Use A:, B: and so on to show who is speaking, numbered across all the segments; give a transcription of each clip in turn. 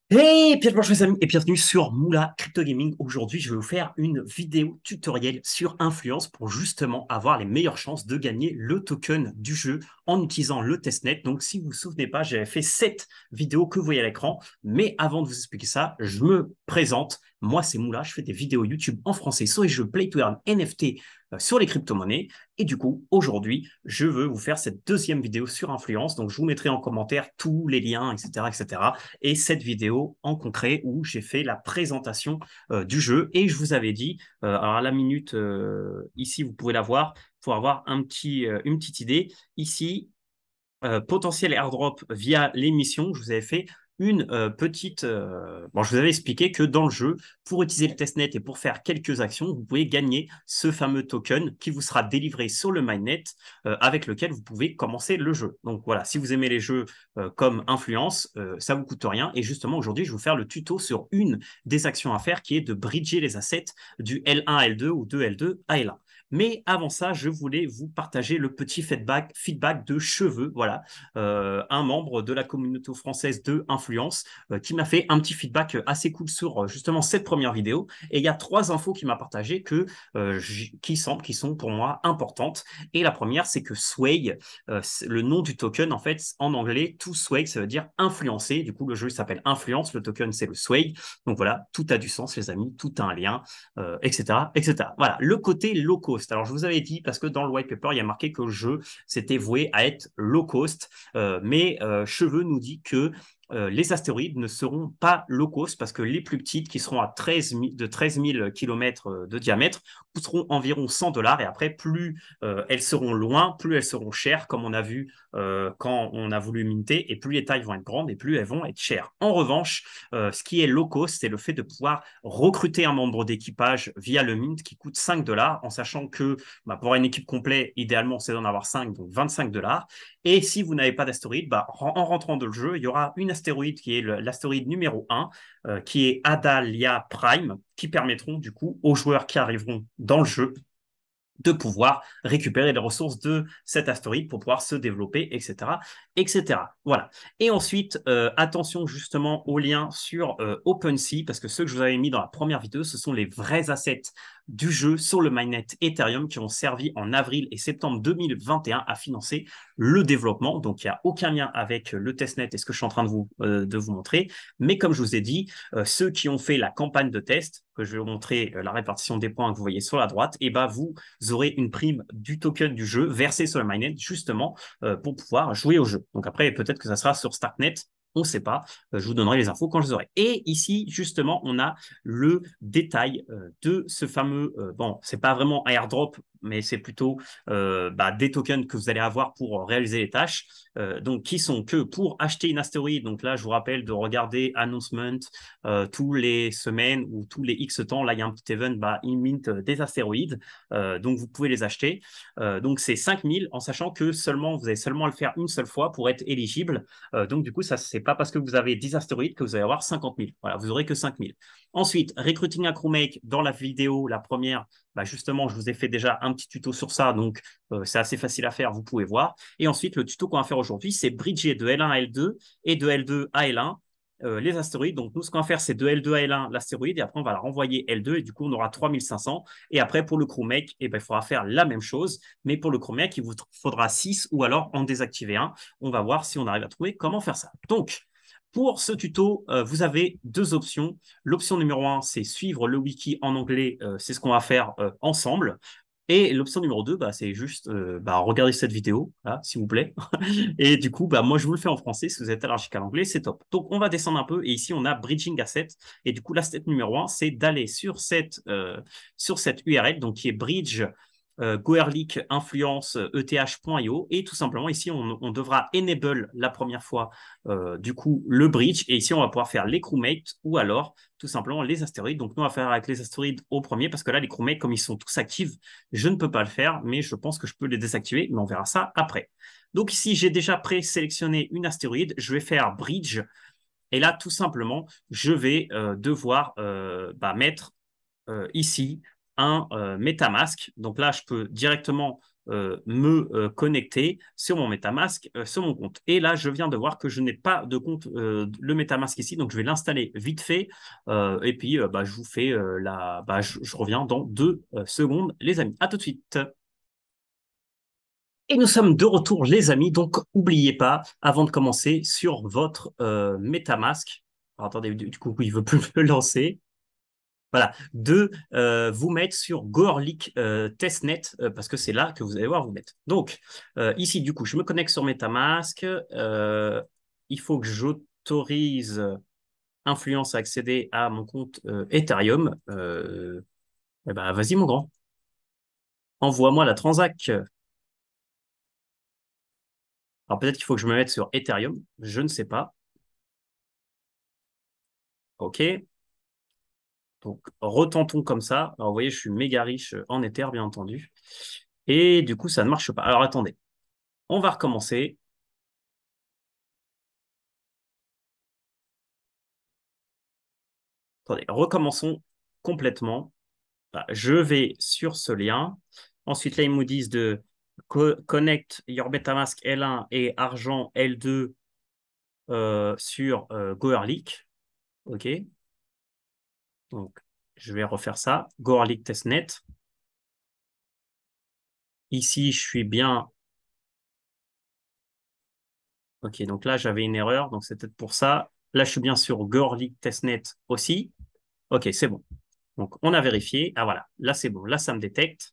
A: Hey, Pierre, bonjour les amis et bienvenue sur Moula Crypto Gaming. Aujourd'hui, je vais vous faire une vidéo tutoriel sur Influence pour justement avoir les meilleures chances de gagner le token du jeu en utilisant le testnet. Donc, si vous vous souvenez pas, j'avais fait 7 vidéos que vous voyez à l'écran. Mais avant de vous expliquer ça, je me présente. Moi, c'est Moula. Je fais des vidéos YouTube en français sur les jeux Play to Earn NFT sur les crypto-monnaies. Et du coup, aujourd'hui, je veux vous faire cette deuxième vidéo sur Influence. Donc, je vous mettrai en commentaire tous les liens, etc., etc. Et cette vidéo en concret où j'ai fait la présentation du jeu. Et je vous avais dit, alors à la minute, ici, vous pouvez la voir pour avoir une petite idée. Ici, potentiel airdrop via l'émission, je vous avais fait une petite... bon, je vous avais expliqué que dans le jeu, pour utiliser le testnet et pour faire quelques actions, vous pouvez gagner ce fameux token qui vous sera délivré sur le mainnet avec lequel vous pouvez commencer le jeu. Donc voilà, si vous aimez les jeux comme Influence, ça vous coûte rien. Et justement, aujourd'hui, je vais vous faire le tuto sur une des actions à faire qui est de bridger les assets du L1 à L2 ou de L2 à L1. Mais avant ça, je voulais vous partager le petit feedback de Cheveux, voilà, un membre de la communauté française de Influence qui m'a fait un petit feedback assez cool sur justement cette première vidéo. Et il y a 3 infos qu'il m'a partagées qui sont pour moi importantes. Et la première, c'est que Sway, le nom du token, en fait, en anglais, to Sway, ça veut dire influencer. Du coup, le jeu s'appelle Influence, le token, c'est le Sway. Donc voilà, tout a du sens, les amis, tout a un lien, etc., etc. Voilà, le côté low cost. Alors, je vous avais dit, parce que dans le white paper, il y a marqué que le jeu s'était voué à être low cost, mais Cheveux nous dit que les astéroïdes ne seront pas low cost parce que les plus petites, qui seront à 13 000 km de diamètre, coûteront environ 100 dollars. Et après, plus elles seront loin, plus elles seront chères, comme on a vu quand on a voulu minter, et plus les tailles vont être grandes et plus elles vont être chères. En revanche, ce qui est low cost, c'est le fait de pouvoir recruter un membre d'équipage via le mint qui coûte 5 dollars, en sachant que bah, pour une équipe complète, idéalement, c'est d'en avoir 5, donc 25 dollars. Et si vous n'avez pas d'astéroïde, bah, en rentrant dans le jeu, il y aura une astéroïde qui est l'astéroïde numéro 1, qui est Adalia Prime, qui permettront du coup aux joueurs qui arriveront dans le jeu de pouvoir récupérer les ressources de cet astéroïde pour pouvoir se développer, etc., etc. Voilà. Et ensuite, attention justement aux liens sur OpenSea, parce que ceux que je vous avais mis dans la première vidéo, ce sont les vrais assets du jeu sur le mainnet Ethereum qui ont servi en avril et septembre 2021 à financer le développement. Donc, il n'y a aucun lien avec le testnet et ce que je suis en train de vous montrer. Mais comme je vous ai dit, ceux qui ont fait la campagne de test, que je vais vous montrer la répartition des points que vous voyez sur la droite, et ben vous aurez une prime du token du jeu versée sur le mainnet justement pour pouvoir jouer au jeu. Donc après, peut-être que ça sera sur Starknet, on ne sait pas. Je vous donnerai les infos quand je les aurai. Et ici, justement, on a le détail de ce fameux, bon, c'est pas vraiment un airdrop, mais c'est plutôt bah, des tokens que vous allez avoir pour réaliser les tâches. Donc, qui sont que pour acheter une astéroïde, donc là, je vous rappelle de regarder Announcement tous les semaines ou tous les X temps. Là, il y a un petit event, bah, il mint des astéroïdes. Donc, vous pouvez les acheter. Donc, c'est 5000 en sachant que seulement, vous allez seulement à le faire une seule fois pour être éligible. Donc, du coup, ça, c'est pas parce que vous avez 10 astéroïdes que vous allez avoir 50 000. Voilà, vous aurez que 5000. Ensuite, Recruiting a Crewmate, dans la vidéo, la première, bah justement, je vous ai fait déjà un petit tuto sur ça, donc c'est assez facile à faire, vous pouvez voir. Et ensuite, le tuto qu'on va faire aujourd'hui, c'est bridger de L1 à L2 et de L2 à L1 les astéroïdes. Donc, nous, ce qu'on va faire, c'est de L2 à L1 l'astéroïde et après, on va la renvoyer L2 et du coup, on aura 3500. Et après, pour le crewmake, eh ben, il faudra faire la même chose, mais pour le crewmake, il vous faudra 6 ou alors en désactiver un. On va voir si on arrive à trouver comment faire ça. Donc, pour ce tuto, vous avez 2 options. L'option numéro 1, c'est suivre le wiki en anglais. C'est ce qu'on va faire ensemble. Et l'option numéro 2, bah, c'est juste bah, regarder cette vidéo, là, s'il vous plaît. Et du coup, bah, moi, je vous le fais en français. Si vous êtes allergique à l'anglais, c'est top. Donc, on va descendre un peu. Et ici, on a Bridging Asset. Et du coup, la step numéro 1, c'est d'aller sur cette URL, donc qui est bridge Goerlik Influence ETH.io. Et tout simplement, ici, on devra enable la première fois, du coup, le bridge. Et ici, on va pouvoir faire les crewmates ou alors tout simplement les astéroïdes. Donc, nous, on va faire avec les astéroïdes au premier parce que là, les crewmates, comme ils sont tous actifs, je ne peux pas le faire, mais je pense que je peux les désactiver, mais on verra ça après. Donc ici, j'ai déjà présélectionné une astéroïde. Je vais faire bridge. Et là, tout simplement, je vais devoir mettre ici un MetaMask. Donc là, je peux directement me connecter sur mon MetaMask, sur mon compte. Et là, je viens de voir que je n'ai pas de compte, le MetaMask ici, donc je vais l'installer vite fait. Et puis, bah, je vous fais je reviens dans 2 secondes, les amis. À tout de suite. Et nous sommes de retour, les amis. Donc, n'oubliez pas, avant de commencer, sur votre MetaMask. Alors, attendez, du coup, il veut plus me le lancer. Voilà, de vous mettre sur Goerlik Testnet, parce que c'est là que vous allez voir vous mettre. Donc, ici, du coup, je me connecte sur MetaMask. Il faut que j'autorise Influence à accéder à mon compte Ethereum. Eh ben, vas-y, mon grand. Envoie-moi la transac. Alors, peut-être qu'il faut que je me mette sur Ethereum. Je ne sais pas. OK. Donc, retentons comme ça. Alors, vous voyez, je suis méga riche en Ether, bien entendu. Et du coup, ça ne marche pas. Alors, attendez. On va recommencer. Attendez, recommençons complètement. Voilà, je vais sur ce lien. Ensuite, là, ils me disent de connect your MetaMask L1 et argent L2 sur Goerlik. OK. Donc, je vais refaire ça. Goerlik testnet. Ici, je suis bien. OK, donc là, j'avais une erreur. Donc, c'est peut-être pour ça. Là, je suis bien sur Goerlik testnet aussi. OK, c'est bon. Donc, on a vérifié. Ah, voilà. Là, c'est bon. Là, ça me détecte.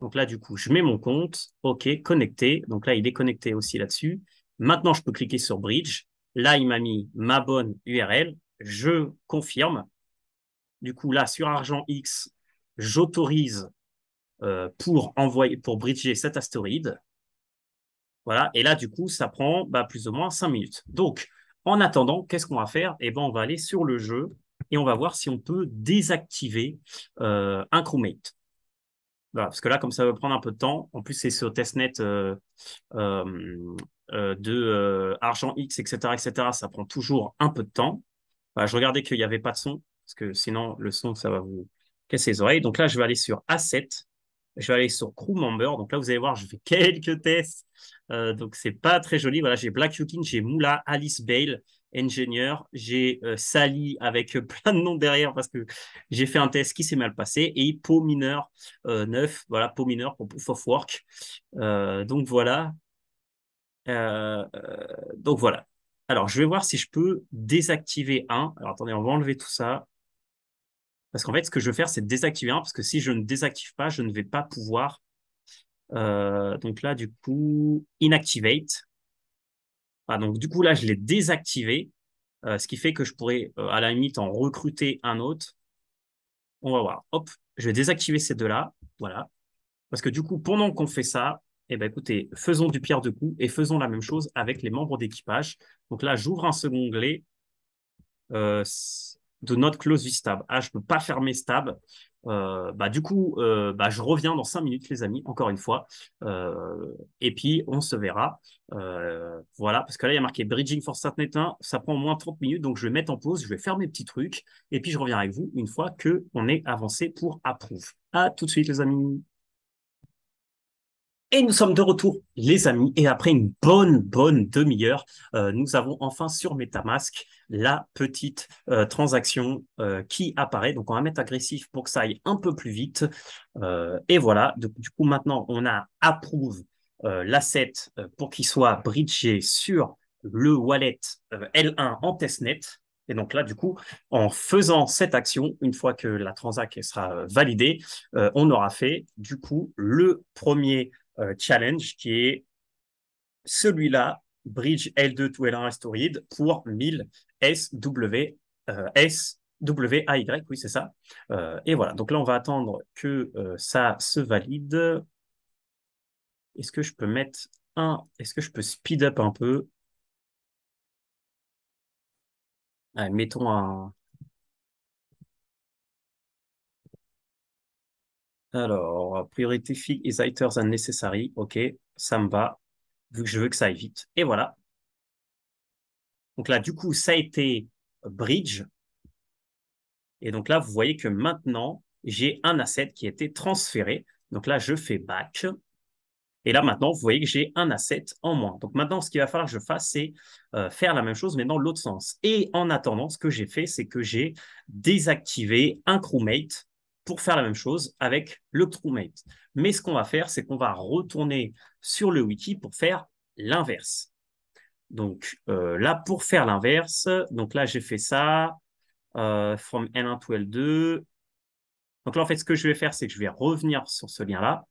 A: Donc là, du coup, je mets mon compte. OK, connecté. Donc là, il est connecté aussi là-dessus. Maintenant, je peux cliquer sur Bridge. Là, il m'a mis ma bonne URL. Je confirme. Du coup, là, sur Argent X, j'autorise pour envoyer, pour bridger cet astéroïde. Voilà. Et là, du coup, ça prend plus ou moins 5 minutes. Donc, en attendant, qu'est-ce qu'on va faire? Eh ben, on va aller sur le jeu et on va voir si on peut désactiver un crewmate. Voilà, parce que là, comme ça va prendre un peu de temps, en plus, c'est sur testnet euh, de Argent X, etc., ça prend toujours un peu de temps. Voilà, je regardais qu'il n'y avait pas de son, parce que sinon, le son, ça va vous casser les oreilles. Donc là, je vais aller sur Asset, je vais aller sur Crew Member. Donc là, vous allez voir, je fais quelques tests. Donc, c'est pas très joli. Voilà, j'ai Black Yukin, j'ai Moula, Alice Bale, Engineer, j'ai Sally avec plein de noms derrière parce que j'ai fait un test qui s'est mal passé. Et Pau Mineur 9, voilà, Pau Mineur pour Proof of Work. Donc voilà. Donc voilà. Alors, je vais voir si je peux désactiver un. Alors, attendez, on va enlever tout ça. Parce qu'en fait, ce que je veux faire, c'est désactiver un, parce que si je ne désactive pas, je ne vais pas pouvoir. Donc là, du coup, inactivate. Ah, donc du coup, là, je l'ai désactivé, ce qui fait que je pourrais, à la limite, en recruter un autre. On va voir. Hop, je vais désactiver ces deux-là. Voilà. Parce que du coup, pendant qu'on fait ça, eh ben, écoutez, faisons du pierre de coups et faisons la même chose avec les membres d'équipage. Donc là, j'ouvre un second onglet. euh, de not close this tab. Ah, je peux pas fermer ce tab. Du coup, je reviens dans 5 minutes, les amis, encore une fois. Et puis, on se verra. Voilà, parce que là, il y a marqué Bridging for Startnet 1. Ça prend au moins 30 minutes, donc je vais mettre en pause, je vais faire mes petits trucs. Et puis, je reviens avec vous une fois que on est avancé pour approve. À tout de suite, les amis. Et nous sommes de retour, les amis, et après une bonne demi-heure, nous avons enfin sur MetaMask la petite transaction qui apparaît. Donc, on va mettre agressif pour que ça aille un peu plus vite. Et voilà, du coup, maintenant, on a approve l'asset pour qu'il soit bridgé sur le wallet L1 en testnet. Et donc là, du coup, en faisant cette action, une fois que la transaction sera validée, on aura fait, du coup, le premier challenge qui est celui-là, Bridge L2 to L1 Asteroid pour 1000 SW, SWAY, oui, c'est ça. Et voilà, donc là, on va attendre que ça se valide. Est-ce que je peux mettre est-ce que je peux speed up un peu? Allez, mettons un. Alors, priority is items unnecessary. OK, ça me va, vu que je veux que ça aille vite. Et voilà. Donc là, du coup, ça a été bridge. Et donc là, vous voyez que maintenant, j'ai un asset qui a été transféré. Donc là, je fais back. Et là, maintenant, vous voyez que j'ai un asset en moins. Donc maintenant, ce qu'il va falloir que je fasse, c'est faire la même chose, mais dans l'autre sens. Et en attendant, ce que j'ai fait, c'est que j'ai désactivé un crewmate pour faire la même chose avec le crewmate. Mais ce qu'on va faire, c'est qu'on va retourner sur le wiki pour faire l'inverse. Donc là, pour faire l'inverse, donc là, j'ai fait ça from L1 to L2. Donc là, en fait, ce que je vais faire, c'est que je vais revenir sur ce lien-là.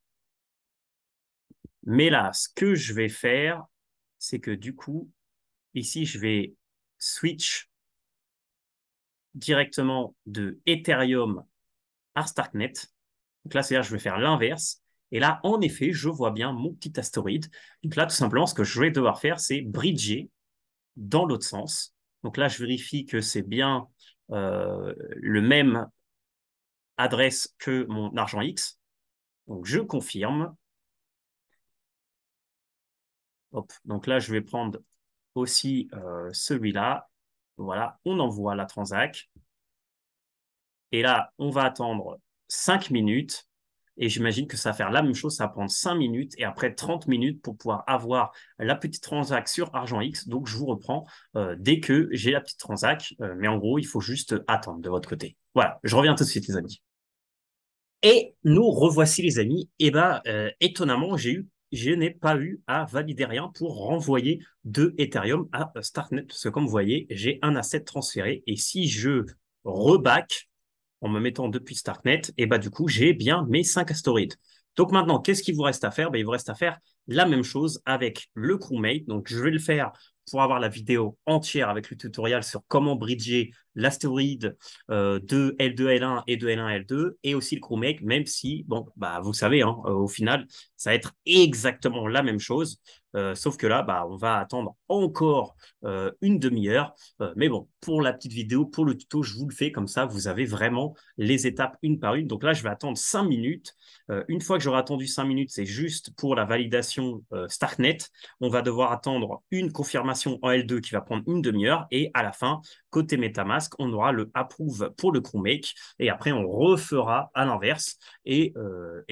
A: Mais là, ce que je vais faire, c'est que du coup, ici, je vais switch directement de Ethereum à Starknet. Donc là, c'est-à-dire, je vais faire l'inverse. Et là, en effet, je vois bien mon petit astéroïde. Donc là, tout simplement, ce que je vais devoir faire, c'est bridger dans l'autre sens. Donc là, je vérifie que c'est bien le même adresse que mon argent X. Donc, je confirme. Hop. Donc là, je vais prendre aussi celui-là. Voilà, on envoie la transac. Et là, on va attendre 5 minutes. Et j'imagine que ça va faire la même chose, ça va prendre 5 minutes et après 30 minutes pour pouvoir avoir la petite transac sur Argent X. Donc, je vous reprends dès que j'ai la petite transac. Mais en gros, il faut juste attendre de votre côté. Voilà, je reviens tout de suite, les amis. Et nous revoici, les amis. Et ben, étonnamment, je n'ai pas eu à valider rien pour renvoyer de Ethereum à Starknet. Parce que comme vous voyez, j'ai un asset transféré. Et si je reback en me mettant depuis Starknet, et bah du coup, j'ai bien mes 5 astéroïdes. Donc maintenant, qu'est-ce qu'il vous reste à faire? Ben, il vous reste à faire la même chose avec le crewmate. Donc je vais le faire pour avoir la vidéo entière avec le tutoriel sur comment bridger l'astéroïde de L2 L1 et de L1 L2 et aussi le crewmate, même si, bon, bah, vous savez, hein, au final, ça va être exactement la même chose. Sauf que là, bah, on va attendre encore une demi-heure. Mais bon, pour la petite vidéo, pour le tuto, je vous le fais comme ça, vous avez vraiment les étapes une par une. Donc là, je vais attendre 5 minutes. Une fois que j'aurai attendu 5 minutes, c'est juste pour la validation Starknet. On va devoir attendre une confirmation en L2 qui va prendre une demi-heure. Et à la fin, côté MetaMask, on aura le approve pour le crewmake. Et après, on refera à l'inverse. Et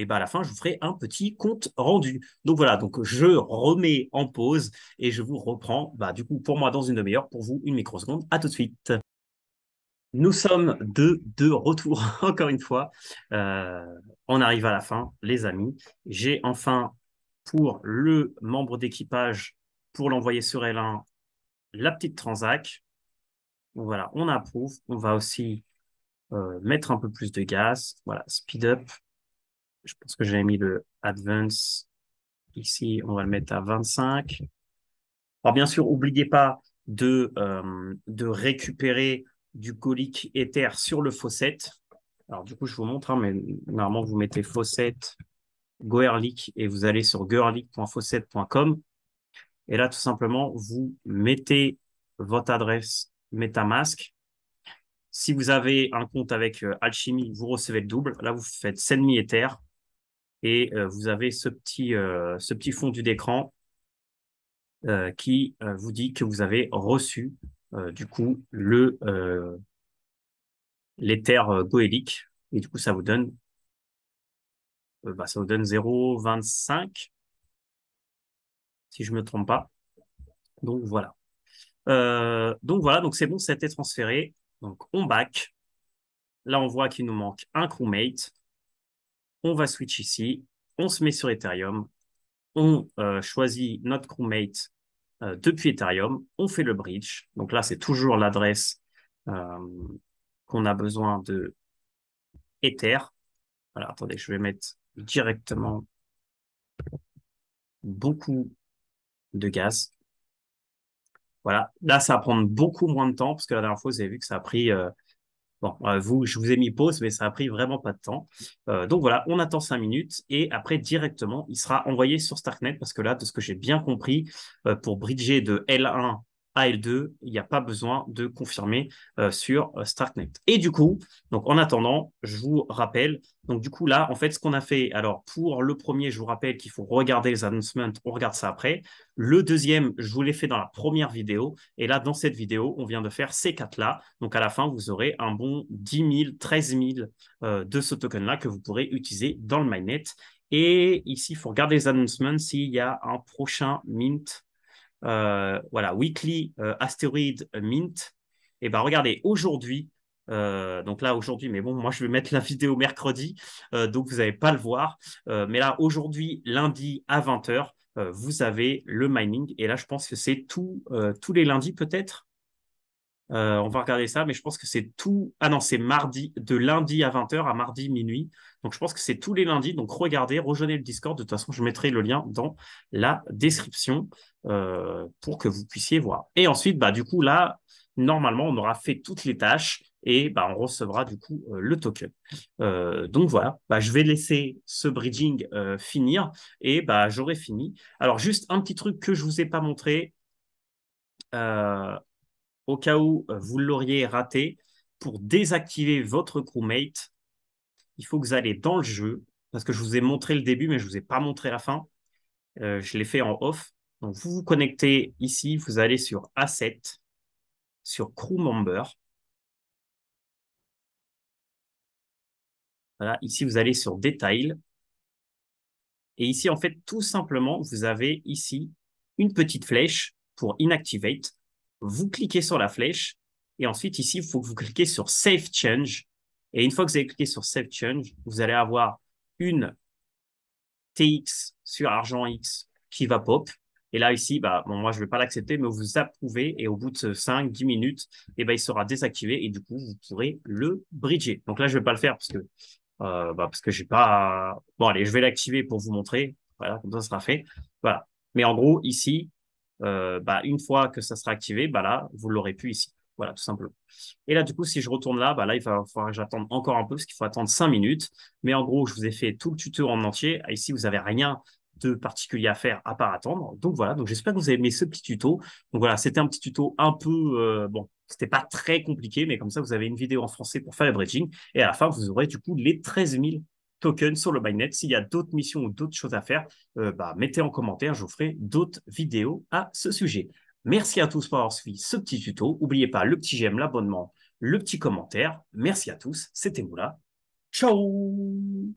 A: bah à la fin, je vous ferai un petit compte rendu. Donc voilà, donc je remets en pause et je vous reprends, bah, du coup, pour moi, dans une demi-heure, pour vous, une microseconde. À tout de suite. Nous sommes de retour, encore une fois. Euh, on arrive à la fin, les amis. J'ai enfin, pour le membre d'équipage, pour l'envoyer sur L1, la petite transac. Donc voilà, on approuve. On va aussi mettre un peu plus de gaz. Voilà, speed up. Je pense que j'avais mis le advance. Ici, on va le mettre à 25. Alors bien sûr, n'oubliez pas de récupérer du colique éther sur le faucet. Alors du coup, je vous montre, hein, mais normalement, vous mettez faucet, goerlik, et vous allez sur goerlik.faucet.com. Et là, tout simplement, vous mettez votre adresse MetaMask. Si vous avez un compte avec Alchemy, vous recevez le double. Là, vous faites send me ether et vous avez ce petit fond du d'écran qui vous dit que vous avez reçu du coup l'Ether goélique et du coup ça vous donne 0,25 si je me trompe pas. Donc voilà. Donc c'est bon, ça a été transféré. Donc on back. Là on voit qu'il nous manque un crewmate. On va switch ici. On se met sur Ethereum. On choisit notre crewmate depuis Ethereum. On fait le bridge. Donc là c'est toujours l'adresse euh, qu'on a besoin de Ether. Voilà, attendez, je vais mettre directement beaucoup de gaz. Voilà, là, ça va prendre beaucoup moins de temps parce que la dernière fois, vous avez vu que ça a pris. Bon, je vous ai mis pause, mais ça a pris vraiment pas de temps. Donc voilà, on attend 5 minutes et après, directement, il sera envoyé sur Starknet parce que là, de ce que j'ai bien compris, pour bridger de L1 à L2, il n'y a pas besoin de confirmer sur Starknet. Et du coup, donc en attendant, je vous rappelle, donc du coup là, en fait, ce qu'on a fait, alors pour le premier, je vous rappelle qu'il faut regarder les announcements, on regarde ça après. Le deuxième, je vous l'ai fait dans la première vidéo. Et là, dans cette vidéo, on vient de faire ces quatre-là. Donc, à la fin, vous aurez un bon 10 000, 13 000 de ce token-là que vous pourrez utiliser dans le mainnet. Et ici, il faut regarder les announcements s'il y a un prochain mint. Voilà, Weekly Asteroid Mint. Et ben regardez, aujourd'hui, donc là aujourd'hui, mais bon, moi je vais mettre la vidéo mercredi, donc vous n'allez pas le voir. Mais là, aujourd'hui, lundi à 20 h, vous avez le mining. Et là, je pense que c'est tous les lundis peut-être. On va regarder ça, mais je pense que c'est tout. Ah non, c'est mardi, de lundi à 20 h à mardi minuit. Donc je pense que c'est tous les lundis. Donc regardez, rejoignez le Discord. De toute façon, je mettrai le lien dans la description pour que vous puissiez voir. Et ensuite, bah, du coup, là, normalement, on aura fait toutes les tâches et bah, on recevra du coup le token. Donc voilà, bah, je vais laisser ce bridging finir et bah, j'aurai fini. Alors, juste un petit truc que je ne vous ai pas montré. Euh, Au cas où vous l'auriez raté, pour désactiver votre crewmate, il faut que vous allez dans le jeu, parce que je vous ai montré le début, mais je ne vous ai pas montré la fin. Je l'ai fait en off. Donc, vous vous connectez ici, vous allez sur Asset, sur Crew Member. Voilà, ici, vous allez sur Detail. Et ici, en fait, tout simplement, vous avez ici une petite flèche pour Inactivate. Vous cliquez sur la flèche. Et ensuite, ici, il faut que vous cliquez sur Save Change. Et une fois que vous avez cliqué sur Save Change, vous allez avoir une TX sur argent X qui va pop. Et là, ici, bah, bon, moi, je ne vais pas l'accepter, mais vous approuvez. Et au bout de 5-10 minutes, il sera désactivé. Et du coup, vous pourrez le bridger. Donc là, je ne vais pas le faire parce que j'ai pas. Bon, allez, je vais l'activer pour vous montrer. Voilà, comme ça sera fait. Voilà. Mais en gros, ici, bah, une fois que ça sera activé, bah là, vous l'aurez pu ici. Voilà, tout simplement. Et là, du coup, si je retourne là, bah là, il va falloir que j'attende encore un peu parce qu'il faut attendre 5 minutes. Mais en gros, je vous ai fait tout le tuto en entier. Ici, vous n'avez rien de particulier à faire à part attendre. Donc voilà, donc j'espère que vous avez aimé ce petit tuto. Donc voilà, c'était un petit tuto un peu, bon, c'était pas très compliqué, mais comme ça, vous avez une vidéo en français pour faire le bridging. Et à la fin, vous aurez du coup les 13 000 tokens sur le mainnet. S'il y a d'autres missions ou d'autres choses à faire, bah, mettez en commentaire, je vous ferai d'autres vidéos à ce sujet. Merci à tous pour avoir suivi ce petit tuto. N'oubliez pas le petit j'aime, l'abonnement, le petit commentaire. Merci à tous, c'était Moula. Ciao!